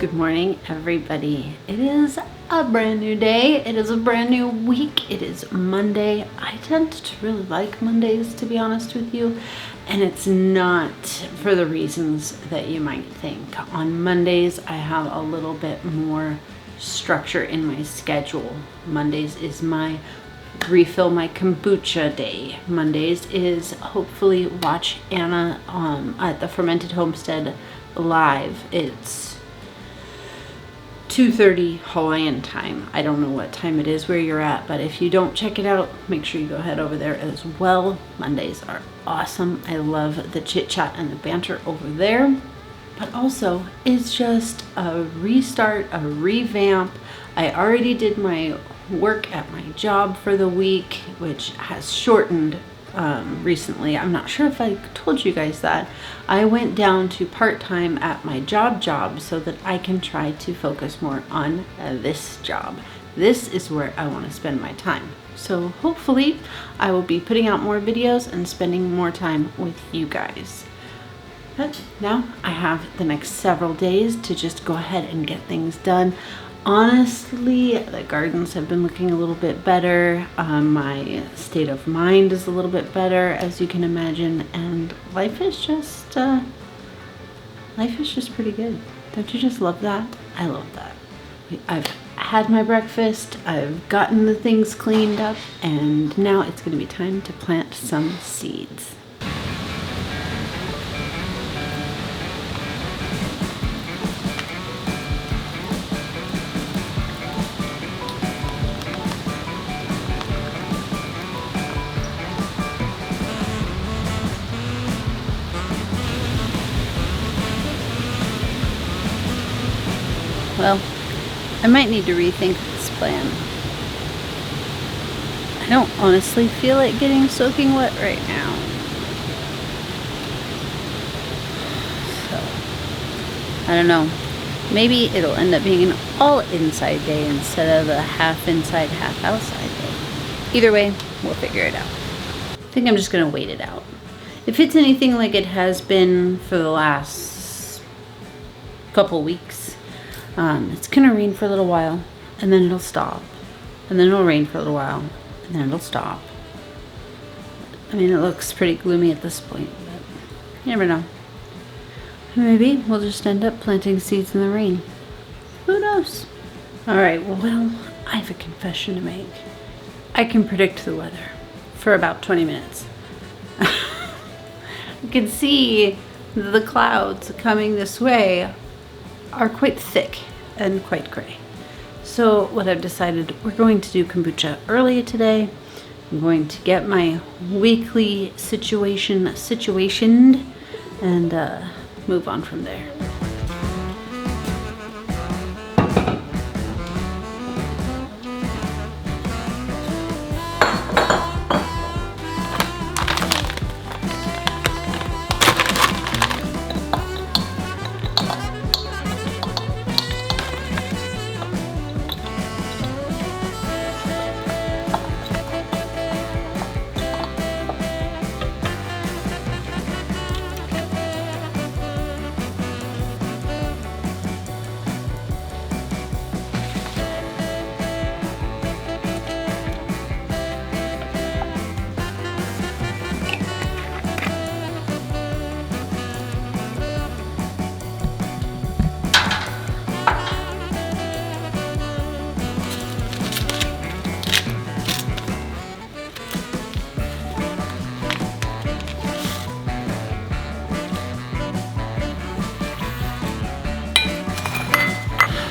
Good morning, everybody. It is a brand new day. It is a brand new week. It is Monday. I tend to really like Mondays, to be honest with you, and it's not for the reasons that you might think. On Mondays, I have a little bit more structure in my schedule. Mondays is my refill my kombucha day. Mondays is hopefully watch Anna at the Fermented Homestead live. It's 2:30 Hawaiian time. I don't know what time it is where you're at, but if you don't check it out, make sure you go head over there as well. Mondays are awesome. I love the chit chat and the banter over there, but also it's just a restart, a revamp. I already did my work at my job for the week, which has shortened recently. I'm not sure if I told you guys that. I went down to part-time at my job so that I can try to focus more on this job. This is where I want to spend my time. So hopefully I will be putting out more videos and spending more time with you guys. But now I have the next several days to just go ahead and get things done. Honestly, the gardens have been looking a little bit better. My state of mind is a little bit better, as you can imagine, and life is just pretty good. Don't you just love that? I love that. I've had my breakfast, I've gotten the things cleaned up, and now it's going to be time to plant some seeds. Well, I might need to rethink this plan. I don't honestly feel like getting soaking wet right now. So, I don't know. Maybe it'll end up being an all inside day instead of a half inside, half outside day. Either way, we'll figure it out. I think I'm just gonna wait it out. If it's anything like it has been for the last couple weeks, it's gonna rain for a little while, and then it'll stop, and then it'll rain for a little while, and then it'll stop. I mean, it looks pretty gloomy at this point, but you never know. Maybe we'll just end up planting seeds in the rain. Who knows? Alright, well, I have a confession to make. I can predict the weather for about 20 minutes. You can see the clouds coming this way are quite thick and quite gray. So what I've decided, we're going to do kombucha early today. I'm going to get my weekly situationed and move on from there.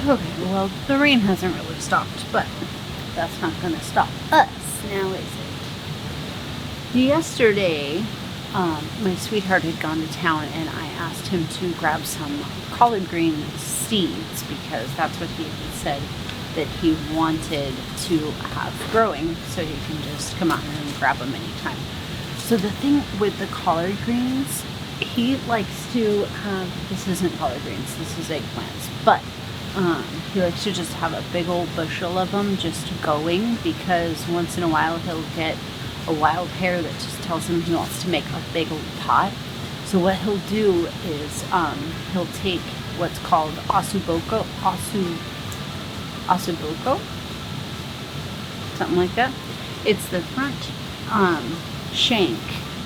Okay, well, the rain hasn't really stopped, but that's not going to stop us, now is it? Yesterday, my sweetheart had gone to town, and I asked him to grab some collard green seeds, because that's what he had said that he wanted to have growing, so he can just come out and grab them anytime. So the thing with the collard greens, he likes to have, this isn't collard greens, this is eggplants, but he likes to just have a big old bushel of them just going, because once in a while he'll get a wild hair that just tells him he wants to make a big old pot. So what he'll do is he'll take what's called ossobuco, something like that. It's the front shank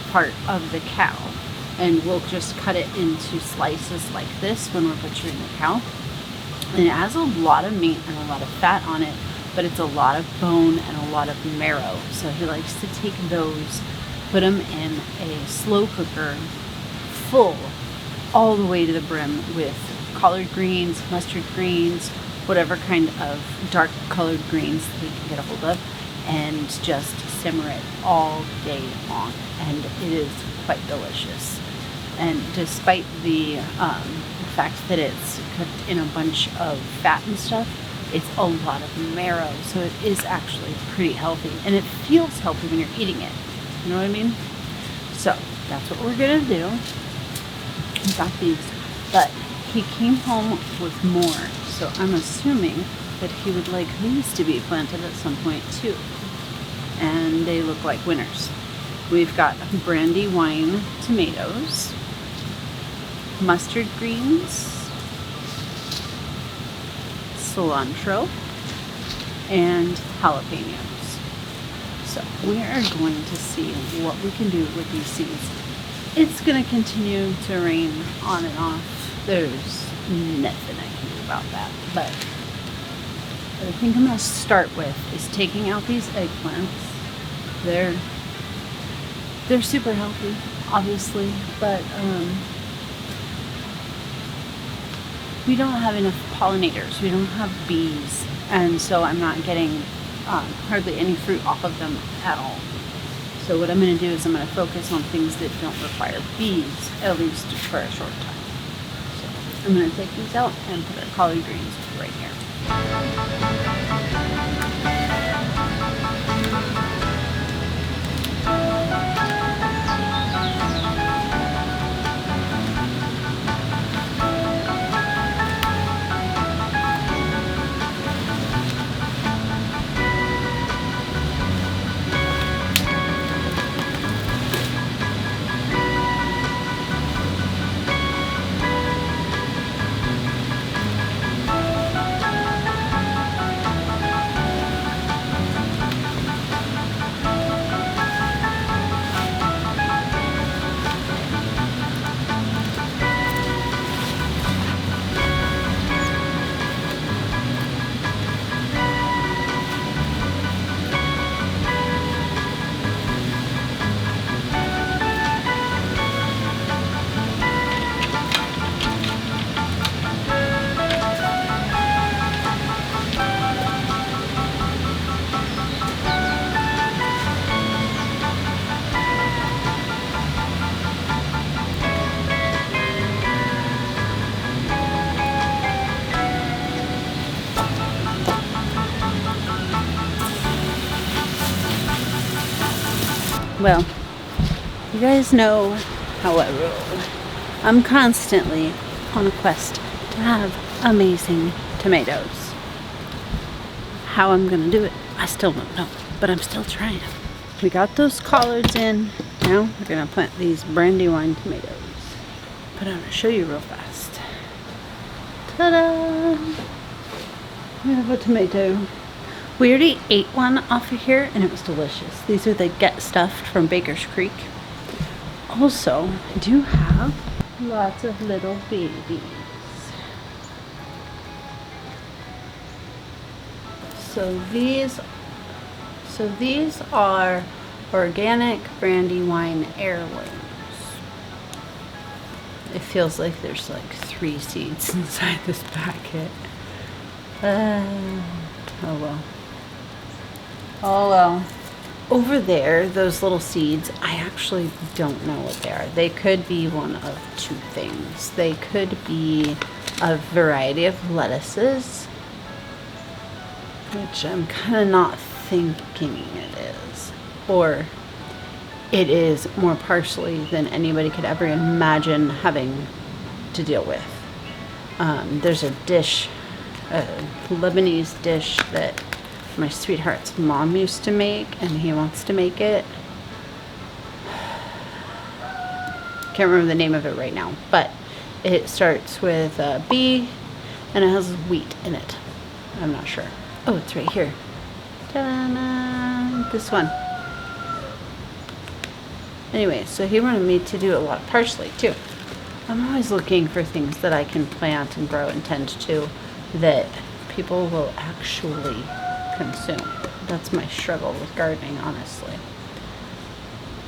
part of the cow, and we'll just cut it into slices like this when we're butchering the cow. And it has a lot of meat and a lot of fat on it, but it's a lot of bone and a lot of marrow. So he likes to take those, put them in a slow cooker, full all the way to the brim with collard greens, mustard greens, whatever kind of dark colored greens we can get a hold of, and just simmer it all day long. And it is quite delicious. And despite the fact that it's cooked in a bunch of fat and stuff, it's a lot of marrow, so it is actually pretty healthy, and it feels healthy when you're eating it. You know what I mean? So that's what we're gonna do. We got these, but he came home with more, so I'm assuming that he would like these to be planted at some point too. And they look like winners. We've got brandywine tomatoes, mustard greens, cilantro, and jalapenos. So we are going to see what we can do with these seeds. It's going to continue to rain on and off. There's nothing I can do about that. But what I think I'm going to start with is taking out these eggplants. They're super healthy, obviously, but we don't have enough pollinators. We don't have bees, and so I'm not getting hardly any fruit off of them at all. So what I'm going to do is I'm going to focus on things that don't require bees, at least for a short time. So I'm going to take these out and put our collard greens right here. Well, you guys know how I roll. I'm constantly on a quest to have amazing tomatoes. How I'm gonna do it, I still don't know, but I'm still trying. We got those collards in. Now we're gonna plant these brandywine tomatoes. But I'm gonna show you real fast. Ta-da! We have a tomato. We already ate one off of here and it was delicious. These are the Get Stuffed from Baker's Creek. Also, I do have lots of little babies. So these are organic brandywine heirlooms. It feels like there's like 3 seeds inside this packet. Oh well. Oh well. Over there, those little seeds, I actually don't know what they are. They could be one of 2 things. They could be a variety of lettuces, which I'm kind of not thinking it is. Or it is more parsley than anybody could ever imagine having to deal with. There's a dish, a Lebanese dish that my sweetheart's mom used to make, and he wants to make it. can't remember the name of it right now, but it starts with a B and it has wheat in it. I'm not sure. Oh, it's right here. Ta-da! This one. Anyway, so he wanted me to do a lot of parsley too. I'm always looking for things that I can plant and grow and tend to that people will actually consume. That's my struggle with gardening, honestly.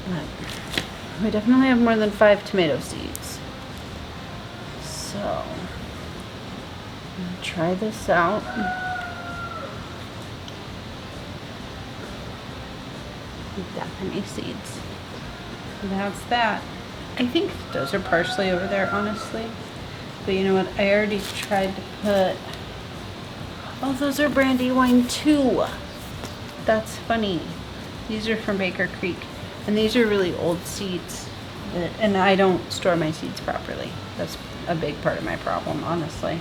But we definitely have more than 5 tomato seeds. So, I'm gonna try this out. That many seeds. That's that. I think those are parsley over there, honestly. But you know what? I already tried to put... Oh, those are brandywine too. That's funny. These are from Baker Creek. And these are really old seeds. And I don't store my seeds properly. That's a big part of my problem, honestly.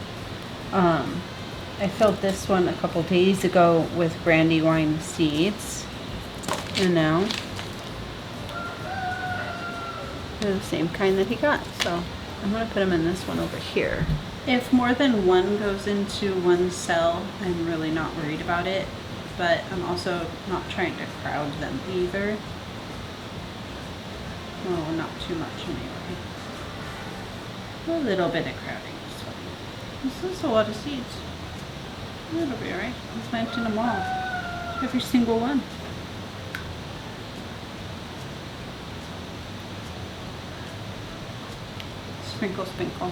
I filled this one a couple days ago with brandywine seeds. And now they're the same kind that he got. So I'm going to put them in this one over here. If more than one goes into one cell, I'm really not worried about it. But I'm also not trying to crowd them either. Oh, not too much anyway. A little bit of crowding is fine. This is a lot of seeds. That'll be alright. I'm planting them all. Every single one. Sprinkle, sprinkle.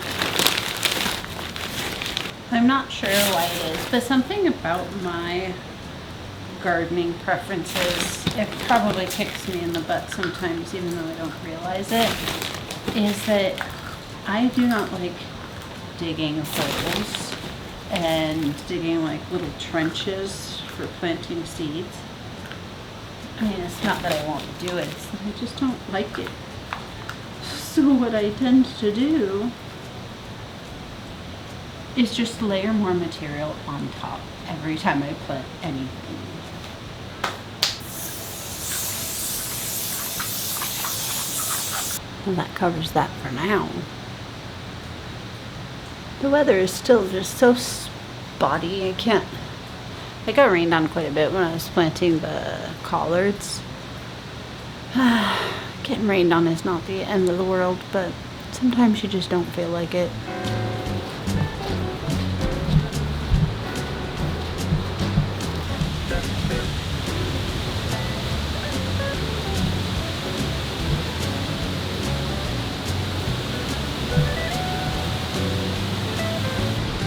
I'm not sure why it is, but something about my gardening preferences, it probably kicks me in the butt sometimes, even though I don't realize it, is that I do not like digging holes and digging like little trenches for planting seeds. I mean, it's not that I won't do it, it's that I just don't like it. So what I tend to do is just layer more material on top every time I plant anything. And that covers that for now. The weather is still just so spotty. I got rained on quite a bit when I was planting the collards. Getting rained on is not the end of the world, but sometimes you just don't feel like it.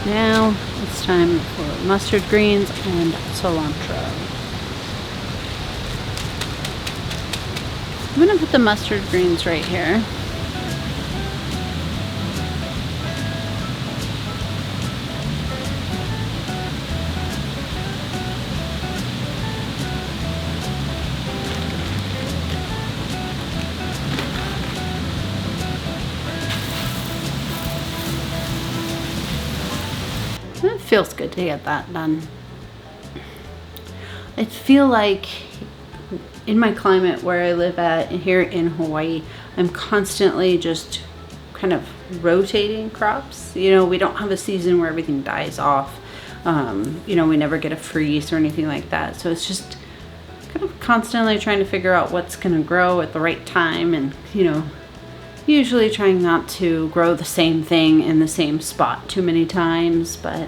Now it's time for mustard greens and cilantro. I'm going to put the mustard greens right here. It feels good to get that done. I feel like in my climate where I live at here in Hawaii, I'm constantly just kind of rotating crops. You know, we don't have a season where everything dies off. You know, we never get a freeze or anything like that. So it's just kind of constantly trying to figure out what's going to grow at the right time, and, you know, usually trying not to grow the same thing in the same spot too many times. But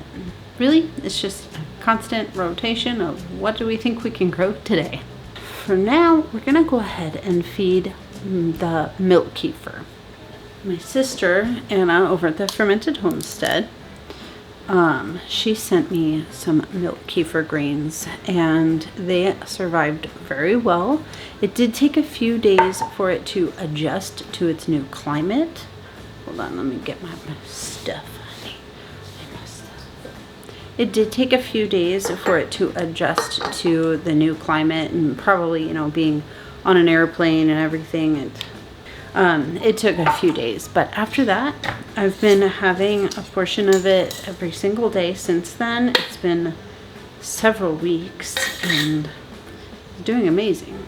really, it's just a constant rotation of what do we think we can grow today. For now, we're gonna go ahead and feed the milk kefir. My sister, Anna, over at the Fermented Homestead, she sent me some milk kefir greens, and they survived very well. It did take a few days for it to adjust to its new climate. Hold on, let me get my stuff. It did take a few days for it to adjust to the new climate, and probably, you know, being on an airplane and everything, it took a few days. But after that, I've been having a portion of it every single day since then. It's been several weeks and it's doing amazing.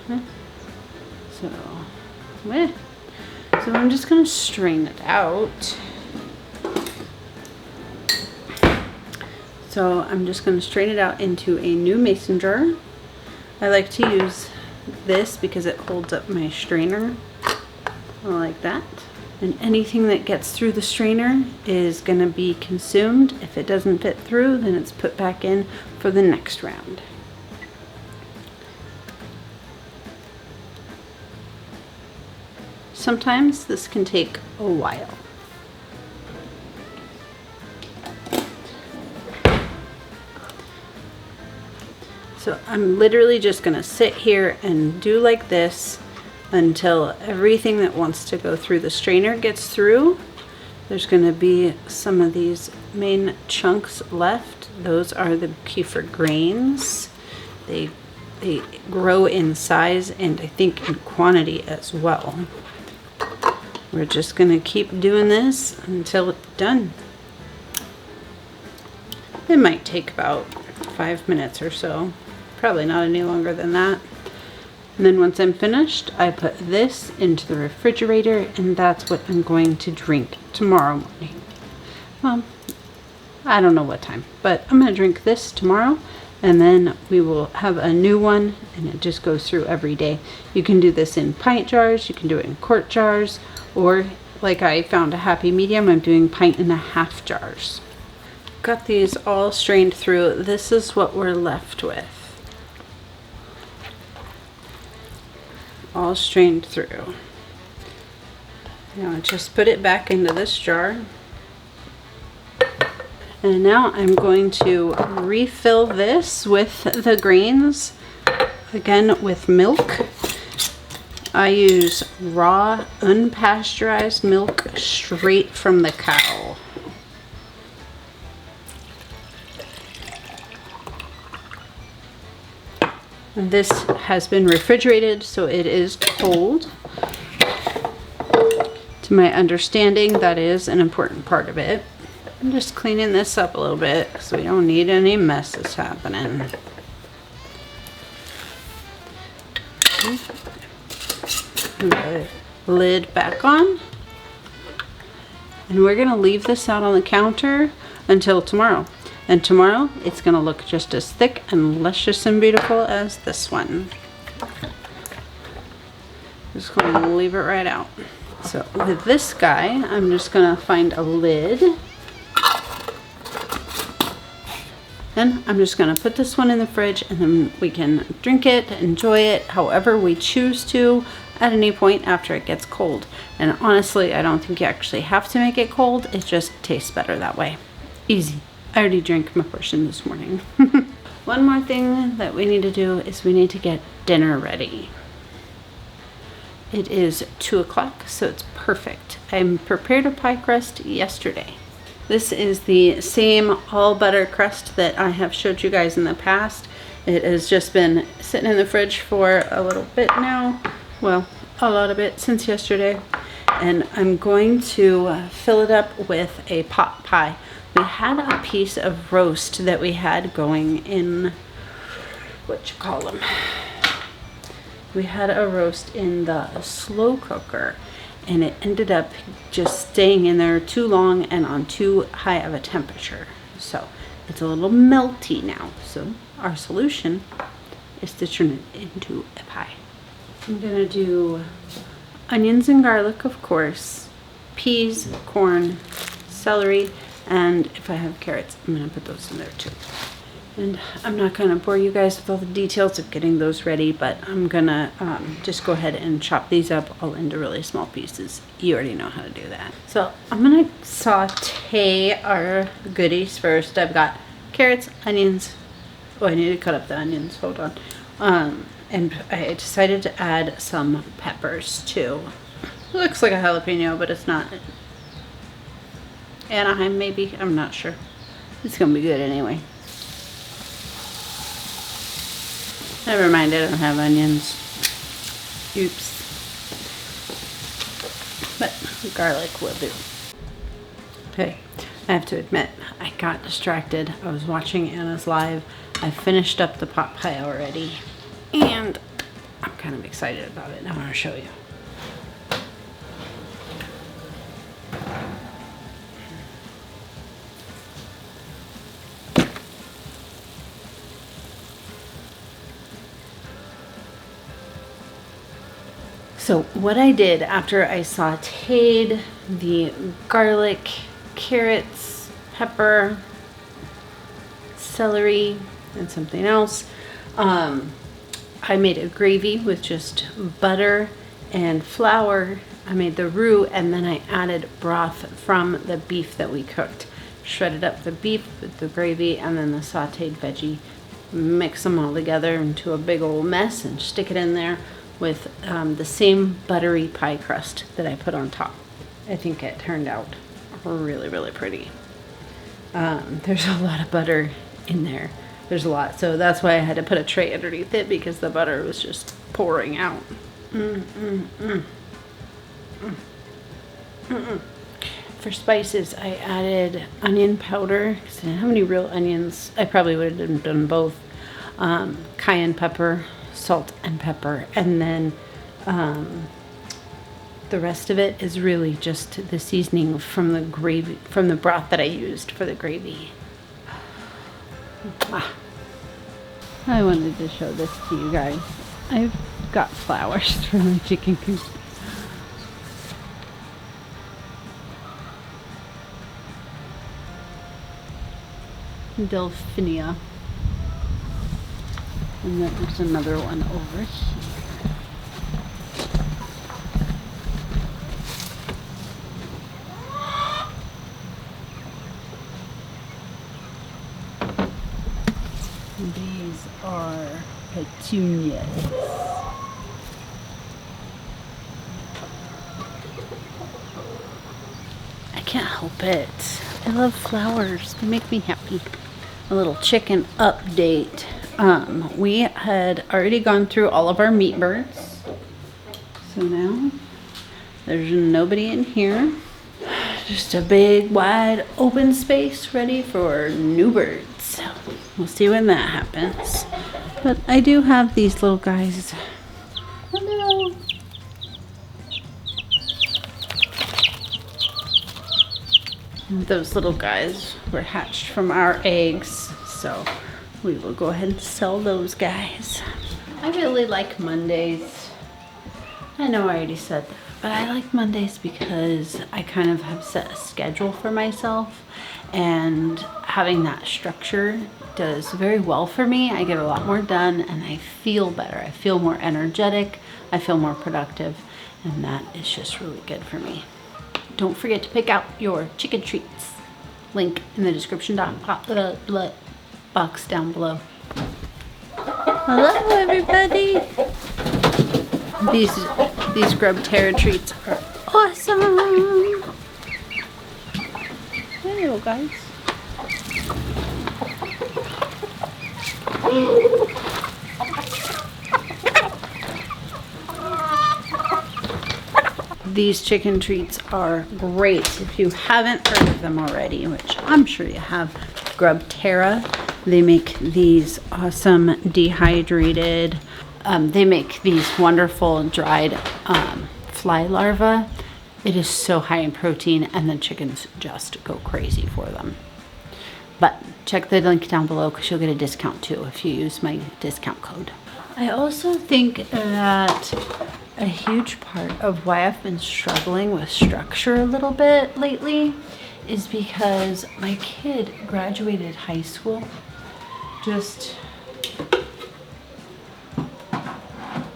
So So I'm just gonna strain it out. So I'm just gonna strain it out into a new mason jar. I like to use this because it holds up my strainer like that. And anything that gets through the strainer is gonna be consumed. If it doesn't fit through, then it's put back in for the next round. Sometimes this can take a while. So I'm literally just gonna sit here and do like this until everything that wants to go through the strainer gets through. There's gonna be some of these main chunks left. Those are the kefir grains. They grow in size and I think in quantity as well. We're just gonna keep doing this until it's done. It might take about 5 minutes or so. Probably not any longer than that. And then once I'm finished, I put this into the refrigerator and that's what I'm going to drink tomorrow morning. I don't know what time, but I'm gonna drink this tomorrow and then we will have a new one and it just goes through every day. You can do this in pint jars, you can do it in quart jars, or like I found a happy medium, I'm doing 1.5 pint jars. Got these all strained through. This is what we're left with. All strained through. Now just put it back into this jar. And now I'm going to refill this with the grains, again with milk. I use raw, unpasteurized milk straight from the cow. This has been refrigerated, so it is cold. To my understanding, that is an important part of it. I'm just cleaning this up a little bit so we don't need any messes happening. Put the lid back on. And we're gonna leave this out on the counter until tomorrow. And tomorrow, it's gonna look just as thick and luscious and beautiful as this one. Just gonna leave it right out. So with this guy, I'm just gonna find a lid. Then I'm just gonna put this one in the fridge and then we can drink it, enjoy it however we choose to at any point after it gets cold. And honestly, I don't think you actually have to make it cold. It just tastes better that way. Easy. I already drank my portion this morning. One more thing that we need to do is we need to get dinner ready. It is 2 o'clock, so it's perfect. I prepared a pie crust yesterday. This is the same all butter crust that I have showed you guys in the past. It has just been sitting in the fridge for a little bit now. Well, a lot of it since yesterday. And I'm going to fill it up with a pot pie. We had a piece of roast that we had going in, we had a roast in the slow cooker and it ended up just staying in there too long and on too high of a temperature. So it's a little melty now. So our solution is to turn it into a pie. I'm gonna do onions and garlic, of course, peas, corn, celery, and if I have carrots, I'm gonna put those in there too. And I'm not gonna bore you guys with all the details of getting those ready, but I'm gonna just go ahead and chop these up all into really small pieces. You already know how to do that. So I'm gonna saute our goodies first. I've got carrots, onions. Oh, I need to cut up the onions, hold on. And I decided to add some peppers too. It looks like a jalapeno, but it's not. Anaheim maybe, I'm not sure. It's gonna be good anyway. Never mind, I don't have onions. Oops. But garlic will do. Okay, I have to admit, I got distracted. I was watching Anna's live. I finished up the pot pie already. And I'm kind of excited about it. I want to show you. So what I did after I sauteed the garlic, carrots, pepper, celery, and something else, I made a gravy with just butter and flour. I made the roux, and then I added broth from the beef that we cooked. Shredded up the beef with the gravy and then the sauteed veggie. Mix them all together into a big old mess and stick it in there with the same buttery pie crust that I put on top. I think it turned out really, really pretty. There's a lot of butter in there. There's a lot, so that's why I had to put a tray underneath it, because the butter was just pouring out. For spices, I added onion powder because I didn't have any real onions. I probably would have done both. Cayenne pepper, salt and pepper, and then the rest of it is really just the seasoning from the gravy, from the broth that I used for the gravy. I wanted to show this to you guys. I've got flowers for my chicken coop. Delphinia. And then there's another one over here. These are petunias. I can't help it. I love flowers. They make me happy. A little chicken update. We had already gone through all of our meat birds. So now there's nobody in here. Just a big wide open space ready for new birds. We'll see when that happens. But I do have these little guys. Hello. Those little guys were hatched from our eggs, so we will go ahead and sell those guys. I really like Mondays. I know I already said that, but I like Mondays because I kind of have set a schedule for myself, and having that structure does very well for me. I get a lot more done and I feel better. I feel more energetic. I feel more productive, and that is just really good for me. Don't forget to pick out your chicken treats. Link in the description box down below. Hello, everybody. These grub terra treats are awesome. Hello, guys. These chicken treats are great. If you haven't heard of them already, which I'm sure you have, Grub Terra. They make these awesome dehydrated, they make these wonderful dried fly larvae. It is so high in protein, and the chickens just go crazy for them. But check the link down below because you'll get a discount too if you use my discount code. I also think that a huge part of why I've been struggling with structure a little bit lately is because my kid graduated high school just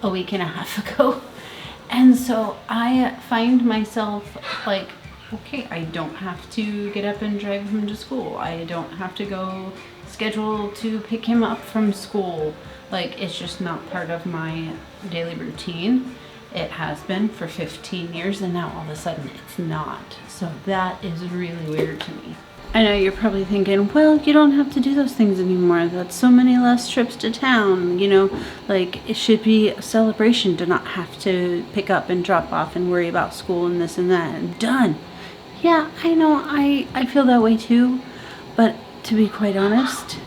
a week and a half ago. And so I find myself like, okay, I don't have to get up and drive him to school. I don't have to go schedule to pick him up from school. Like, it's just not part of my daily routine. It has been for 15 years, and now all of a sudden it's not. So that is really weird to me. I know you're probably thinking, well, you don't have to do those things anymore. That's so many less trips to town, you know, like it should be a celebration to not have to pick up and drop off and worry about school and this and that and done. Yeah, I know, I feel that way too, but to be quite honest,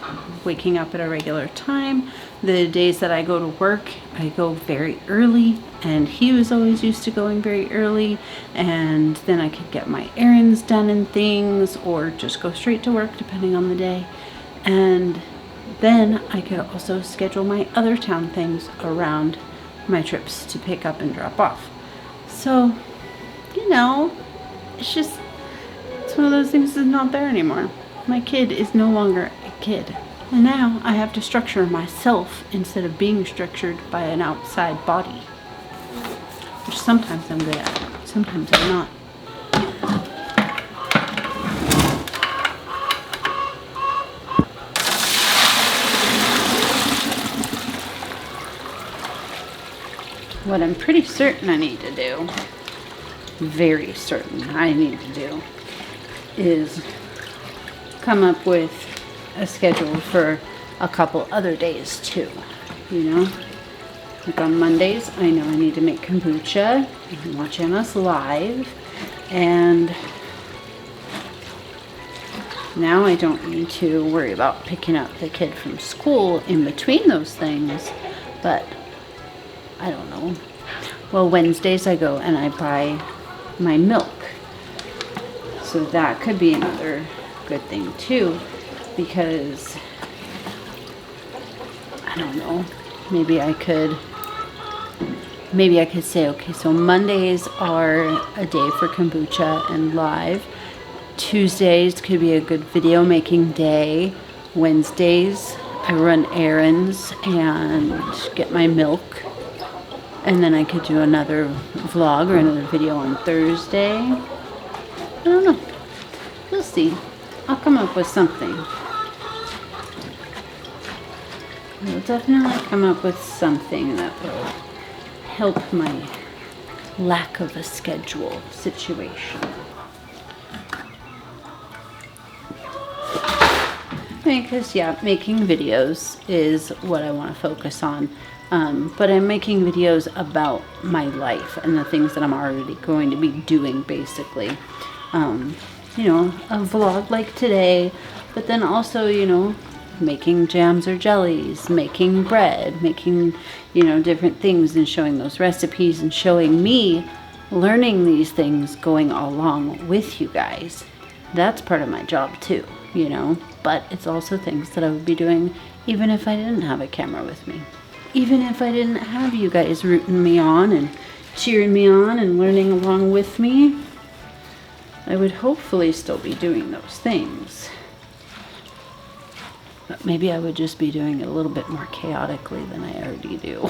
waking up at a regular time, the days that I go to work, I go very early, and he was always used to going very early, and then I could get my errands done and things, or just go straight to work depending on the day. And then I could also schedule my other town things around my trips to pick up and drop off. So, you know, it's one of those things that's not there anymore. My kid is no longer a kid. And now I have to structure myself instead of being structured by an outside body. Which sometimes I'm good at, sometimes I'm not. What I'm pretty certain I need to do, very certain I need to do, is come up with a schedule for a couple other days too, you know? Like on Mondays, I know I need to make kombucha and watch us live, and now I don't need to worry about picking up the kid from school in between those things, but I don't know. Well, Wednesdays I go and I buy my milk. So that could be another good thing too, because I don't know, maybe I could say, okay, so Mondays are a day for kombucha and live. Tuesdays could be a good video making day. Wednesdays I run errands and get my milk. And then I could do another vlog or another video on Thursday. I don't know. We'll see. I'll come up with something. I'll definitely come up with something that will help my lack of a schedule situation. Because, yeah, making videos is what I want to focus on. But I'm making videos about my life and the things that I'm already going to be doing, basically. You know, a vlog like today, but then also, you know, making jams or jellies, making bread, making, you know, different things and showing those recipes and showing me learning these things going along with you guys. That's part of my job too, you know, but it's also things that I would be doing even if I didn't have a camera with me. Even if I didn't have you guys rooting me on and cheering me on and learning along with me, I would hopefully still be doing those things. But maybe I would just be doing it a little bit more chaotically than I already do.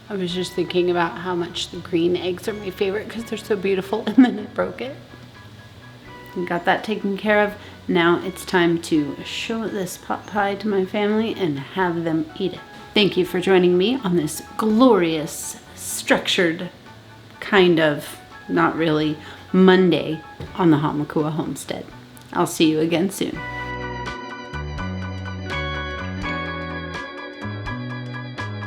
I was just thinking about how much the green eggs are my favorite because they're so beautiful, and then I broke it. And got that taken care of. Now it's time to show this pot pie to my family and have them eat it. Thank you for joining me on this glorious, structured, kind of, not really, Monday on the Hamakua Homestead. I'll see you again soon.